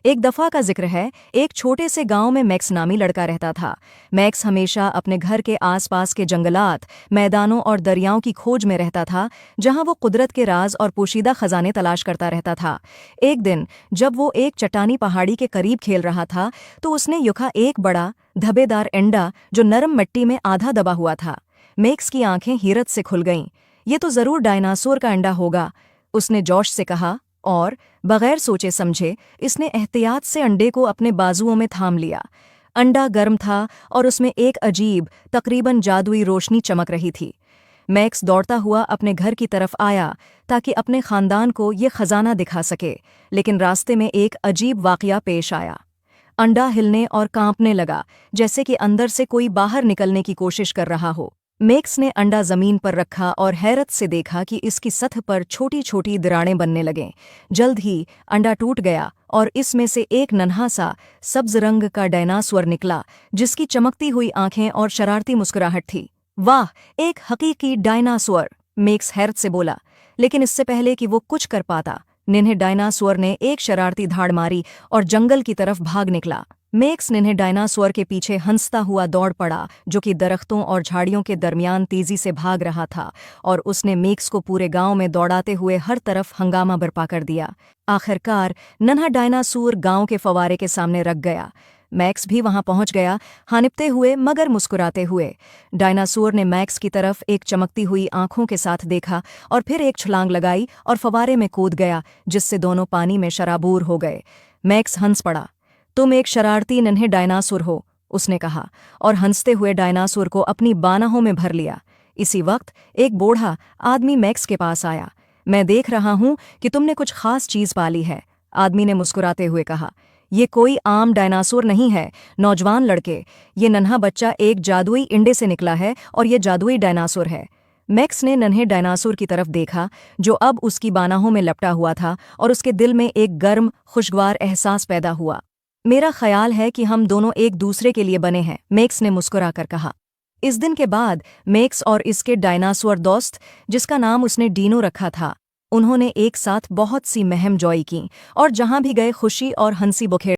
एक दफा का जिक्र है। एक छोटे से गांव में मैक्स नामी लड़का रहता था। मैक्स हमेशा अपने घर के आसपास के जंगलात, मैदानों और दरियाओं की खोज में रहता था, जहां वो कुदरत के राज और पोशीदा खजाने तलाश करता रहता था। एक दिन जब वो एक चट्टानी पहाड़ी के करीब खेल रहा था, तो उसने युखा एक बड़ा धब्बेदार अंडा जो नरम मिट्टी में आधा दबा हुआ था। मैक्स की आंखें हैरत से खुल गईं। ये तो जरूर डायनासोर का अंडा होगा, उसने जोश से कहा, और बगैर सोचे समझे इसने एहतियात से अंडे को अपने बाजुओं में थाम लिया। अंडा गर्म था और उसमें एक अजीब, तकरीबन जादुई रोशनी चमक रही थी। मैक्स दौड़ता हुआ अपने घर की तरफ आया ताकि अपने खानदान को ये खजाना दिखा सके, लेकिन रास्ते में एक अजीब वाकया पेश आया। अंडा हिलने और कांपने लगा, जैसे कि अंदर से कोई बाहर निकलने की कोशिश कर रहा हो। मैक्स ने अंडा जमीन पर रखा और हैरत से देखा कि इसकी सतह पर छोटी छोटी दरारें बनने लगें। जल्द ही अंडा टूट गया और इसमें से एक नन्हा सा सब्ज रंग का डायनासोर निकला, जिसकी चमकती हुई आंखें और शरारती मुस्कुराहट थी। वाह, एक हकीकी डायनासोर, मैक्स हैरत से बोला। लेकिन इससे पहले कि वो कुछ कर पाता, निन्हे डायनासोर ने एक शरारती धाड़ मारी और जंगल की तरफ भाग निकला। मैक्स निन्हे डायनासोर के पीछे हंसता हुआ दौड़ पड़ा, जो कि दरख्तों और झाड़ियों के दरमियान तेजी से भाग रहा था, और उसने मैक्स को पूरे गांव में दौड़ाते हुए हर तरफ हंगामा बर्पा कर दिया। आखिरकार नन्हा डायनासोर गांव के फव्वारे के सामने रख गया। मैक्स भी वहां पहुंच गया, हानिपते हुए मगर मुस्कुराते हुए। डायनासोर ने मैक्स की तरफ एक चमकती हुई आंखों के साथ देखा और फिर एक छलांग लगाई और फव्वारे में कूद गया, जिससे दोनों पानी में शराबूर हो गए। मैक्स हंस पड़ा। तुम एक शरारती नन्हे डायनासोर हो, उसने कहा, और हंसते हुए डायनासोर को अपनी बाहों में भर लिया। इसी वक्त एक बूढ़ा आदमी मैक्स के पास आया। मैं देख रहा हूं कि तुमने कुछ खास चीज पाली है, आदमी ने मुस्कुराते हुए कहा। ये कोई आम डायनासोर नहीं है, नौजवान लड़के। ये नन्हा बच्चा एक जादुई इंडे से निकला है और ये जादुई डायनासोर है। मैक्स ने नन्हे डायनासोर की तरफ देखा, जो अब उसकी बाहों में लपटा हुआ था, और उसके दिल में एक गर्म, खुशगवार एहसास पैदा हुआ। मेरा ख्याल है कि हम दोनों एक दूसरे के लिए बने हैं, मैक्स ने मुस्कुराकर कहा। इस दिन के बाद मैक्स और इसके डायनासोर दोस्त, जिसका नाम उसने डीनो रखा था, उन्होंने एक साथ बहुत सी महम जॉय की और जहां भी गए खुशी और हंसी बुखेर